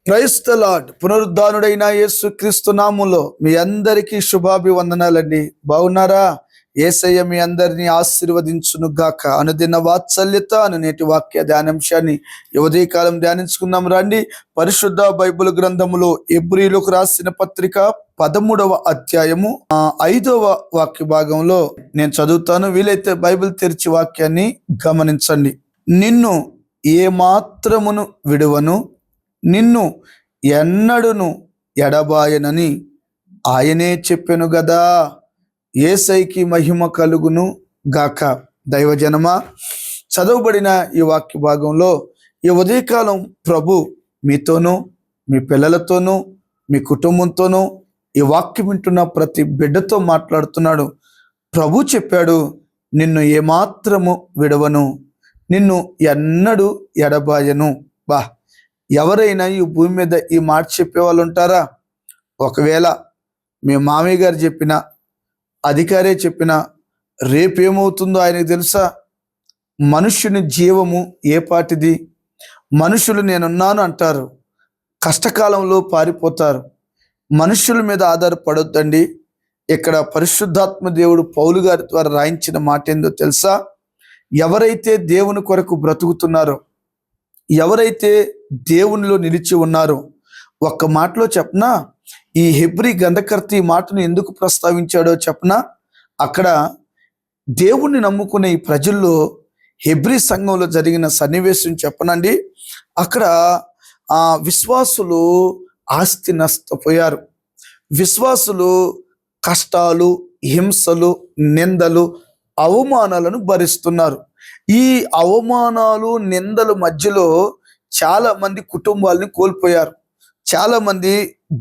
Praise the Lord. పునరుద్ధానుడైన యేసు క్రీస్తు నామములో మీ అందరికీ శుభాభివందనాలండి. బాగున్నారా? యేసయ్య మీ అందరినీ ఆశీర్వదించును గాక. అనుదిన వాత్సల్యత అను నేటి వాక్య ధ్యానాంశాన్ని ఉదయకాలం ధ్యానించుకుందాం రండి. పరిశుద్ధ బైబిల్ గ్రంథములో హెబ్రీయులకు రాసిన పత్రిక 13వ అధ్యాయము 5వ వాక్య భాగంలో నేను చదువుతాను. వీలైతే బైబిల్ తెరిచి వాక్యాన్ని గమనించండి. నిన్ను ఏ మాత్రమును విడువను, నిన్ను ఎన్నడును ఎడబాయనని ఆయనే చెప్పెను గదా. యేసయ్యకి మహిమ కలుగును గాక. దైవజనమా, చదవబడిన ఈ వాక్య భాగంలో ఈ ఉదయకాలం ప్రభు మీతోనూ, మీ పిల్లలతోనూ, మీ కుటుంబంతోనూ, ఈ వాక్యం వింటున్న ప్రతి బిడ్డతో మాట్లాడుతున్నాడు. ప్రభు చెప్పాడు, నిన్ను ఏమాత్రము విడవను, నిన్ను ఎన్నడూ ఎడబాయను. ఎవరైనా ఈ భూమి మీద ఈ మాట చెప్పేవాళ్ళు ఉంటారా? ఒకవేళ మీ మామయ్య గారు చెప్పినా, అధికారే చెప్పినా రేపేమవుతుందో ఆయనకు తెలుసా? మనుష్యుని జీవము ఏ పాటిది? మనుషులు నేనున్నాను అంటారు, కష్టకాలంలో పారిపోతారు. మనుషుల మీద ఆధారపడొద్దండి. ఇక్కడ పరిశుద్ధాత్మ దేవుడు పౌలు గారి ద్వారా రాయించిన మాట ఏందో తెలుసా? ఎవరైతే దేవుని కొరకు బ్రతుకుతున్నారో, ఎవరైతే దేవునిలో నిలిచి ఉన్నారో, ఒక్క మాటలో చెప్పనా, ఈ హెబ్రీ గ్రంథకర్త ఈ మాటను ఎందుకు ప్రస్తావించాడో చెప్పనా? అక్కడ దేవుణ్ణి నమ్ముకునే ఈ ప్రజల్లో హెబ్రీ సంఘంలో జరిగిన సన్నివేశం చెప్పనండి. అక్కడ విశ్వాసులు ఆస్తి నష్టపోయారు. విశ్వాసులు కష్టాలు, హింసలు, నిందలు, అవమానాలను భరిస్తున్నారు. ఈ అవమానాలు, నిందల మధ్యలో చాలా మంది కుటుంబాలని కోల్పోయారు. చాలా మంది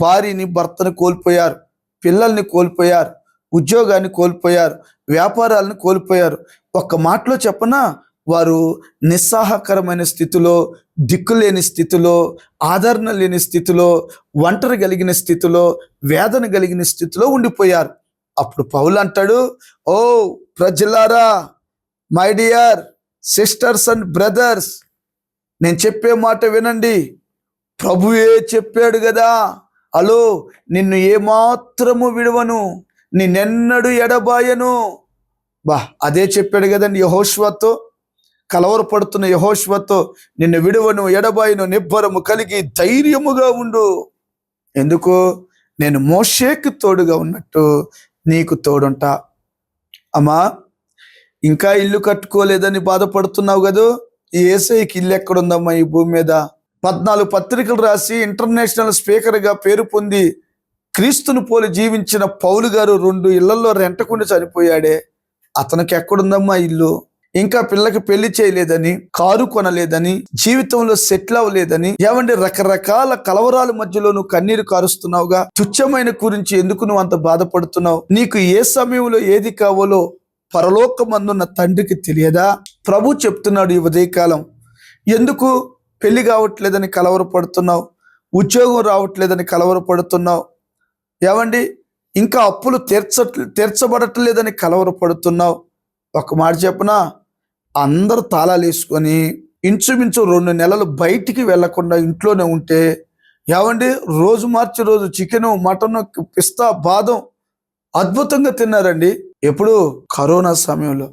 భార్యని, భర్తను కోల్పోయారు, పిల్లల్ని కోల్పోయారు, ఉద్యోగాన్ని కోల్పోయారు, వ్యాపారాలను కోల్పోయారు. ఒక్క మాటలో చెప్పనా, వారు నిస్సహాయకరమైన స్థితిలో, దిక్కులేని స్థితిలో, ఆదరణ లేని స్థితిలో, ఒంటరి కలిగిన స్థితిలో, వేదన కలిగిన స్థితిలో ఉండిపోయారు. అప్పుడు పౌలు అంటాడు, ఓ ప్రజలారా, my dear sisters and brothers, నేను చెప్పే మాట వినండి. ప్రభువే చెప్పాడు కదా, హలో, నిన్ను ఏమాత్రము విడవను, నిన్నెన్నడూ ఎడబాయను. అదే చెప్పాడు కదండి యెహోషువతో, కలవరపడుతున్న యెహోషువతో, నిన్ను విడవను, ఎడబాయను, నిబ్బరము కలిగి ధైర్యముగా ఉండు. ఎందుకు? నేను మోషేకి తోడుగా ఉన్నట్టు నీకు తోడుంటా. అమ్మా, ఇంకా ఇల్లు కట్టుకోలేదని బాధపడుతున్నావు కదా, ఈ యేసయ్యకి ఇల్లు ఎక్కడుందమ్మా ఈ భూమి మీద? 14 పత్రికలు రాసి ఇంటర్నేషనల్ స్పీకర్గా పేరు పొంది క్రీస్తును పోలి జీవించిన పౌలు గారు 2 ఇళ్లలో రెంటకుండా చనిపోయాడే, అతనికి ఎక్కడుందమ్మా ఇల్లు? ఇంకా పిల్లకి పెళ్లి చేయలేదని, కారు కొనలేదని, జీవితంలో సెటిల్ అవ్వలేదని, ఏమంటే రకరకాల కలవరాల మధ్యలో నువ్వు కన్నీరు కారుస్తున్నావుగా. తుచ్చమైన గురించి ఎందుకు నువ్వు అంత బాధపడుతున్నావు? నీకు ఏ సమయంలో ఏది కావాలో పరలోకమందున్న తండ్రికి తెలియదా? ప్రభు చెప్తున్నాడు ఈ ఉదయకాలం, ఎందుకు పెళ్లి కావట్లేదని కలవరపడుతున్నావు? ఉద్యోగం రావట్లేదని కలవరపడుతున్నావు? ఏమండి, ఇంకా అప్పులు తీర్చబడట్లేదని కలవరపడుతున్నావు? ఒక మాట చెప్పనా, అందరూ తాళాలు వేసుకొని ఇంచుమించు 2 నెలలు బయటికి వెళ్లకుండా ఇంట్లోనే ఉంటే, ఏమండి, రోజు మార్చి రోజు చికెను, మటను, పిస్తా, బాదం అద్భుతంగా తిన్నారండి. ఎప్పుడు? కరోనా సమయంలో.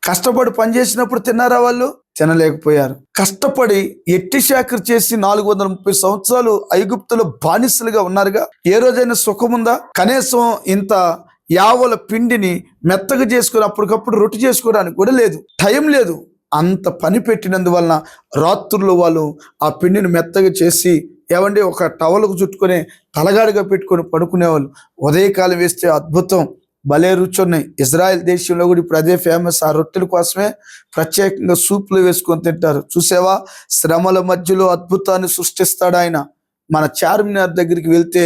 కష్టపడి పనిచేసినప్పుడు తిన్నారా? వాళ్ళు తినలేకపోయారు. కష్టపడి ఎట్టి శాఖరు చేసి 430 సంవత్సరాలు ఐగుప్తులో బానిసలుగా ఉన్నారుగా. ఏ రోజైనా సుఖముందా? కనీసం ఇంత యావల పిండిని మెత్తగా చేసుకుని అప్పటికప్పుడు రొట్టె చేసుకోవడానికి కూడా లేదు, టైం లేదు. అంత పని పెట్టినందువలన రాత్రులు వాళ్ళు ఆ పిండిని మెత్తగా చేసి, ఏమండి, ఒక టవల్కు చుట్టుకొని తలగాడిగా పెట్టుకొని పడుకునేవాళ్ళు. ఉదయకాలం వేస్తే అద్భుతం, భలే రుచి ఉన్నాయి. ఇజ్రాయెల్ దేశంలో కూడా ఇప్పుడు అదే ఫేమస్. ఆ రొట్టెల కోసమే ప్రత్యేకంగా సూపులు వేసుకొని తింటారు. చూసావా, శ్రమల మధ్యలో అద్భుతాన్ని సృష్టిస్తాడు ఆయన. మన చార్మినార్ దగ్గరికి వెళ్తే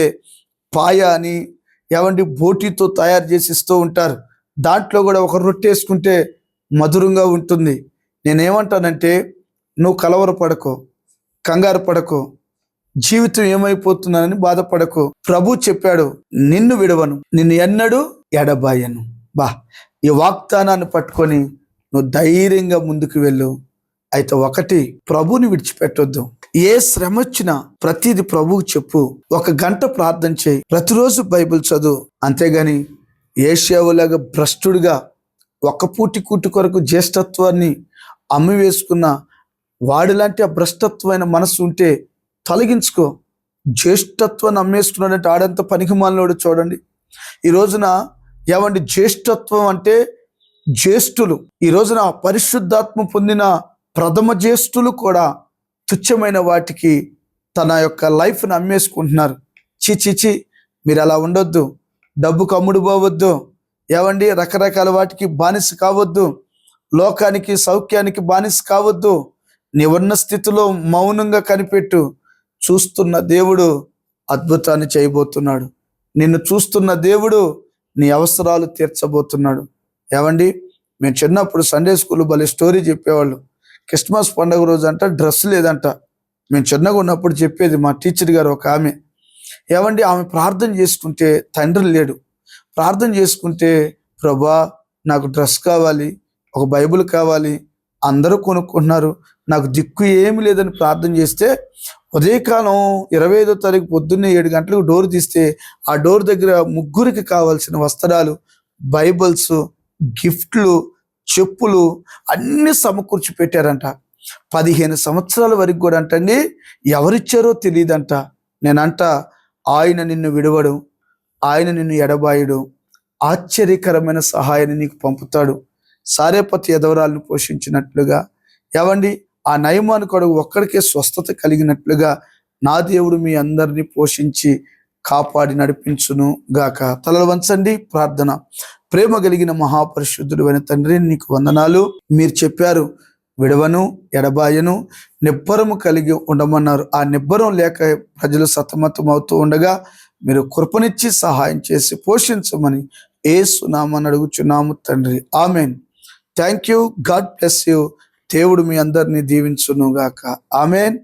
పాయ అని, ఏమండి, బోటీతో తయారు చేసి ఇస్తూ ఉంటారు. దాంట్లో కూడా ఒక రొట్టె వేసుకుంటే మధురంగా ఉంటుంది. నేనేమంటానంటే, నువ్వు కలవరపడకు, కంగారు పడకు, జీవితం ఏమైపోతున్నానని బాధపడకు. ప్రభు చెప్పాడు, నిన్ను విడవను, నిన్ను ఎన్నడూ ఎడబాయను. ఈ వాగ్దానాన్ని పట్టుకొని నువ్వు ధైర్యంగా ముందుకు వెళ్ళు. అయితే ఒకటి, ప్రభుని విడిచిపెట్టొద్దు. ఏ శ్రమ వచ్చినా ప్రతిది ప్రభువు చెప్పు, 1 గంట ప్రార్థన చేయి, ప్రతిరోజు బైబిల్ చదువు. అంతేగాని ఏషియావులాగా భ్రష్టుడిగా ఒక్క పూటి కూటి కొరకు జ్యేష్ఠత్వాన్ని అమ్మి వేసుకున్న వాడిలాంటి ఆ భ్రష్టత్వమైన మనసు ఉంటే తొలగించుకో. జ్యేష్ఠత్వాన్ని అమ్మేసుకున్నాడంటే ఆడంత పనికిమాలినోడు. చూడండి ఈ రోజున ఏమండి, జ్యేష్ఠత్వం అంటే జ్యేష్ఠులు, ఈ రోజున పరిశుద్ధాత్మ పొందిన ప్రథమ జ్యేష్ఠులు కూడా తుచ్చమైన వాటికి తన యొక్క లైఫ్ని అమ్మేసుకుంటున్నారు. చిచి, మీరు అలా ఉండొద్దు. డబ్బుకు అమ్ముడు పోవద్దు. ఏమండి, రకరకాల వాటికి బానిస కావద్దు. లోకానికి సౌఖ్యానికి బానిస కావద్దు. నీ ఉన్న స్థితిలో మౌనంగా కనిపెట్టు. చూస్తున్న దేవుడు అద్భుతాన్ని చేయబోతున్నాడు. నిన్ను చూస్తున్న దేవుడు నీ అవసరాలు తీర్చబోతున్నాడు. ఏమండి, మేము చిన్నప్పుడు సండే స్కూల్ భలే స్టోరీ చెప్పేవాళ్ళు. క్రిస్మస్ పండుగ రోజు అంట డ్రెస్ లేదంట. మేము చిన్నగా ఉన్నప్పుడు చెప్పేది మా టీచర్ గారు ఒక ఆమె. ఏమండి, ఆమె ప్రార్థన చేసుకుంటే తండ్రి లేడు. ప్రార్థన చేసుకుంటే ప్రభా నాకు డ్రెస్ కావాలి, ఒక బైబిల్ కావాలి, అందరూ కొనుక్కుంటున్నారు, నాకు దిక్కు ఏమి లేదని ప్రార్థన చేస్తే ఉదయకాలం 25వ తారీఖు పొద్దున్నే 7 గంటలకు డోర్ తీస్తే ఆ డోర్ దగ్గర 3 కావాల్సిన వస్త్రాలు, బైబిల్స్, గిఫ్ట్లు, చెప్పులు అన్నీ సమకూర్చి పెట్టారంట. 15 సంవత్సరాల వరకు కూడా అంటండి ఎవరిచ్చారో తెలియదంట. నేనంట ఆయన నిన్ను విడవడు, ఆయన నిన్ను ఎడబాయుడు, ఆశ్చర్యకరమైన సహాయాన్ని నీకు పంపుతాడు. సారేపతి ఎదవరాలను పోషించినట్లుగా ఏవండి ఆ నయమాను కొడుకు ఒక్కడికే స్వస్థత కలిగినట్లుగా నా దేవుడు మీ అందరినీ పోషించి కాపాడి నడిపించును గాక. తలలు వంచండి, ప్రార్థన. ప్రేమ కలిగిన మహాపరిశుద్ధుడు అయిన తండ్రి, నీకు వందనాలు. మీరు చెప్పారు విడవను, ఎడబాయను, నిబ్బరము కలిగి ఉండమన్నారు. ఆ నిబ్బరం లేక ప్రజలు సతమతం అవుతూ ఉండగా మీరు కృపనిచ్చి సహాయం చేసి పోషించమని యేసు నామమున అడుగుచున్నాము తండ్రి, amen. Thank you. God bless you. దేవుడు మీ అందరినీ దీవించును గాక. ఆమెన్.